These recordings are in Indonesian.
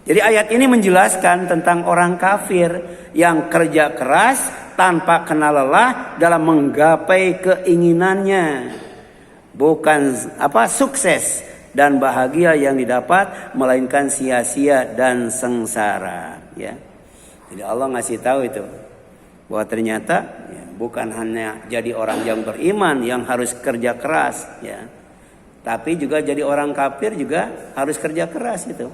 Jadi ayat ini menjelaskan tentang orang kafir yang kerja keras tanpa kenal lelah dalam menggapai keinginannya. Bukan sukses dan bahagia yang didapat, melainkan sia-sia dan sengsara, ya. Jadi Allah ngasih tahu itu bahwa ternyata ya, bukan hanya jadi orang yang beriman yang harus kerja keras, ya. Tapi juga jadi orang kafir juga harus kerja keras itu.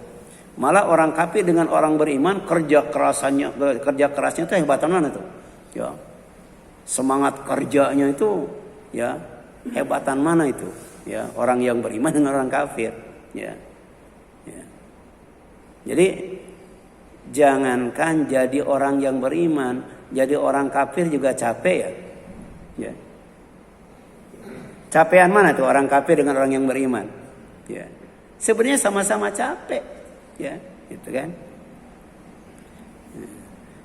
Malah orang kafir dengan orang beriman kerja kerasnya itu hebatan mana tuh? Ya. Semangat kerjanya itu ya hebatan mana itu? Ya, orang yang beriman dengan orang kafir, ya. Ya. Jadi jangankan jadi orang yang beriman, jadi orang kafir juga capek, ya. Ya. Capean mana tuh orang kafir dengan orang yang beriman? Ya. Sebenarnya sama-sama capek, ya, gitu kan?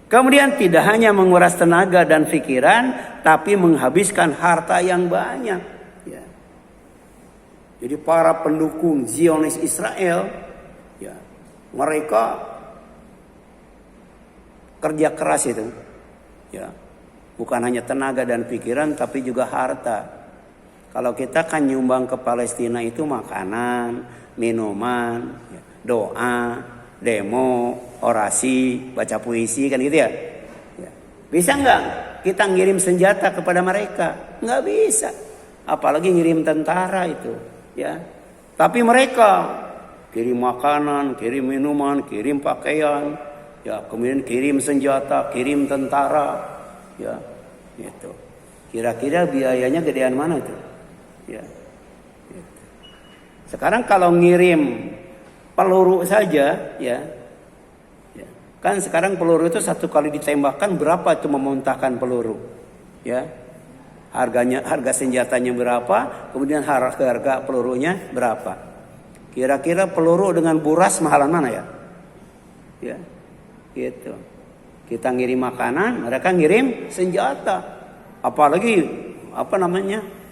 Kemudian tidak hanya menguras tenaga dan pikiran, tapi menghabiskan harta yang banyak. Ya. Jadi para pendukung Zionis Israel, ya, mereka kerja keras itu, ya, bukan hanya tenaga dan pikiran, tapi juga harta. Kalau kita kan nyumbang ke Palestina itu makanan, minuman, ya, doa, demo, orasi, baca puisi, kan gitu ya. Ya. Bisa nggak kita ngirim senjata kepada mereka? Nggak bisa. Apalagi ngirim tentara itu, ya. Tapi mereka kirim makanan, kirim minuman, kirim pakaian, ya, kemudian kirim senjata, kirim tentara, ya, gitu. Kira-kira biayanya gedean mana itu? Ya. Gitu. Sekarang kalau ngirim peluru saja, ya, ya, kan sekarang peluru itu satu kali ditembakkan berapa itu memuntahkan peluru, ya, harga senjatanya berapa, kemudian harga pelurunya berapa. Kira-kira peluru dengan buras mahalan mana ya? Ya, gitu. Kita ngirim makanan, mereka ngirim senjata, apalagi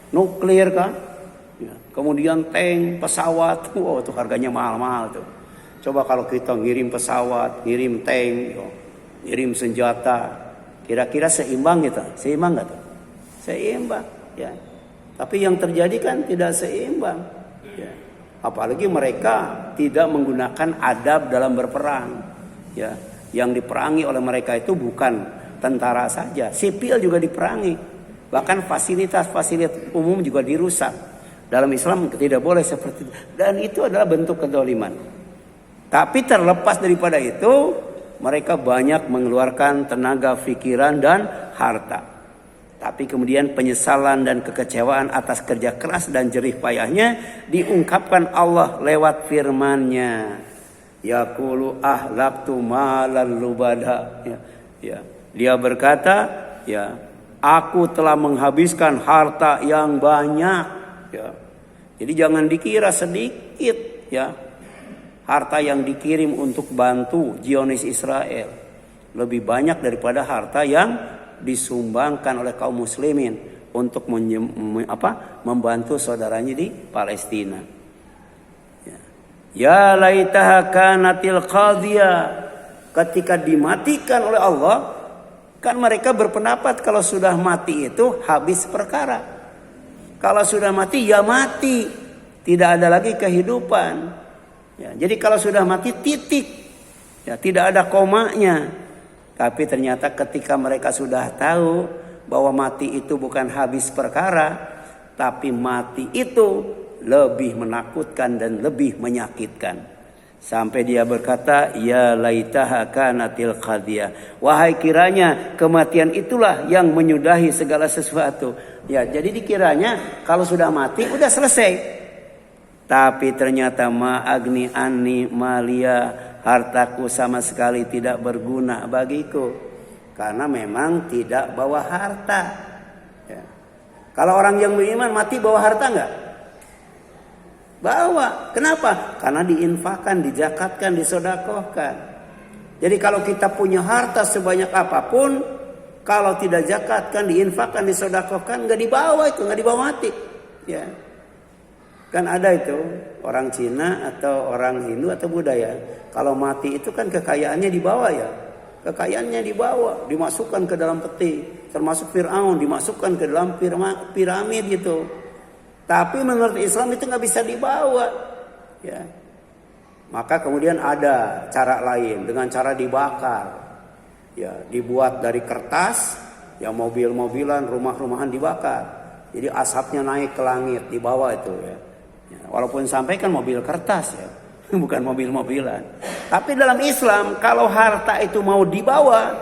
nuklir kan. Ya. Kemudian tank, pesawat, wow, itu harganya mahal-mahal tuh. Coba kalau kita ngirim pesawat, ngirim tank, ngirim senjata, kira-kira seimbang gitu? Seimbang nggak tuh? Seimbang, ya. Tapi yang terjadi kan tidak seimbang. Ya. Apalagi mereka tidak menggunakan adab dalam berperang. Ya. Yang diperangi oleh mereka itu bukan tentara saja, sipil juga diperangi. Bahkan fasilitas umum juga dirusak. Dalam Islam tidak boleh seperti itu. Dan itu adalah bentuk kezaliman. Tapi terlepas daripada itu, mereka banyak mengeluarkan tenaga, pikiran, dan harta. Tapi kemudian penyesalan dan kekecewaan atas kerja keras dan jerih payahnya diungkapkan Allah lewat firman-Nya. Yaqulu ahlaktu malan lubada. Ya, ya. Dia berkata, ya, aku telah menghabiskan harta yang banyak, ya. Jadi jangan dikira sedikit, ya, harta yang dikirim untuk bantu Zionis Israel. Lebih banyak daripada harta yang disumbangkan oleh kaum muslimin untuk membantu saudaranya di Palestina. Ya laitaha kanatil qadhiyah, ketika dimatikan oleh Allah. Kan mereka berpendapat kalau sudah mati itu habis perkara. Kalau sudah mati ya mati, tidak ada lagi kehidupan. Ya, jadi kalau sudah mati titik, ya, tidak ada komanya. Tapi ternyata ketika mereka sudah tahu bahwa mati itu bukan habis perkara, tapi mati itu lebih menakutkan dan lebih menyakitkan. Sampai dia berkata, ya laitaha kanatil qadhiyah. Wahai kiranya kematian itulah yang menyudahi segala sesuatu. Ya, jadi dikiranya kalau sudah mati udah selesai. Tapi ternyata ma'agni anni malia, hartaku sama sekali tidak berguna bagiku. Karena memang tidak bawa harta. Ya. Kalau orang yang beriman mati bawa harta enggak? Bawa. Kenapa? Karena diinfakkan, dizakatkan, disedekahkan. Jadi kalau kita punya harta sebanyak apapun, kalau tidak zakatkan, diinfakkan, disedekahkan, nggak dibawa itu, nggak dibawa mati. Ya. Kan ada itu orang Cina atau orang Hindu atau Buddha ya. Kalau mati itu kan kekayaannya dibawa ya. Kekayaannya dibawa, dimasukkan ke dalam peti. Termasuk Fir'aun dimasukkan ke dalam piramid gitu. Tapi menurut Islam itu nggak bisa dibawa. Ya. Maka kemudian ada cara lain dengan cara dibakar. Ya, dibuat dari kertas, ya mobil-mobilan, rumah-rumahan dibakar. Jadi asapnya naik ke langit di bawah itu ya. Walaupun sampai kan mobil kertas ya, bukan mobil-mobilan. Tapi dalam Islam kalau harta itu mau dibawa,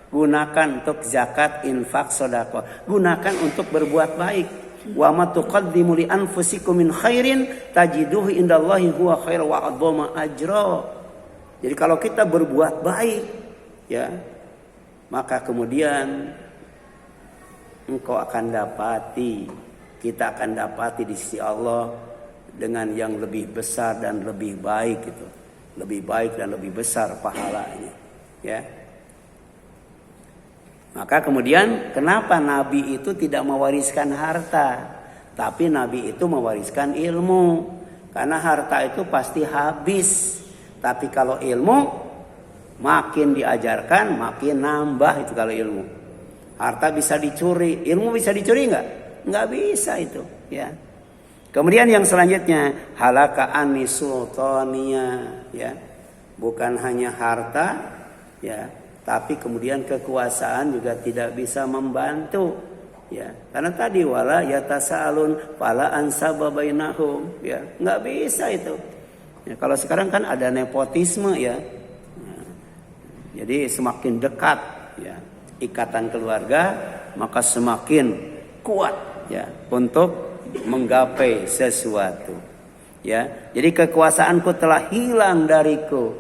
gunakan untuk zakat, infak, sedekah. Gunakan untuk berbuat baik. Wa ma tuqaddimu li anfusikum min khairin tajiduhu indallahi huwa khairu wa a'dhama ajra. Jadi kalau kita berbuat baik ya, maka kemudian engkau akan dapati, kita akan dapati di sisi Allah dengan yang lebih besar dan lebih baik itu. Lebih baik dan lebih besar pahalanya. Ya. Maka kemudian kenapa Nabi itu tidak mewariskan harta, tapi Nabi itu mewariskan ilmu. Karena harta itu pasti habis. Tapi kalau ilmu makin diajarkan makin nambah itu kalau ilmu. Harta bisa dicuri, ilmu bisa dicuri enggak? Enggak bisa itu, ya. Kemudian yang selanjutnya halaka anni sultania, ya. Bukan hanya harta, ya, tapi kemudian kekuasaan juga tidak bisa membantu, ya. Karena tadi wala yatasalun fala ansaba bainahum, ya. Enggak bisa itu. Ya, kalau sekarang kan ada nepotisme, ya. Jadi semakin dekat, ya, ikatan keluarga, maka semakin kuat, ya, untuk menggapai sesuatu, ya. Jadi kekuasaanku telah hilang dariku,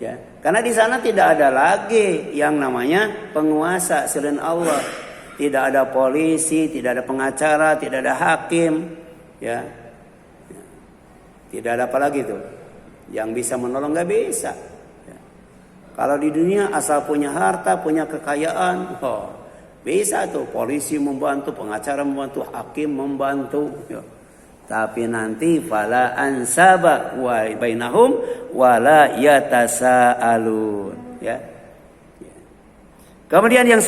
ya. Karena di sana tidak ada lagi yang namanya penguasa selain Allah. Tidak ada polisi, tidak ada pengacara, tidak ada hakim, ya. Tidak ada apa lagi tuh yang bisa menolong, nggak bisa. Ya. Kalau di dunia asal punya harta, punya kekayaan, bisa tuh polisi membantu, pengacara membantu, hakim membantu. Ya. Tapi nanti fala ansaba wa bainahum wala yatasaalun. Ya. Kemudian yang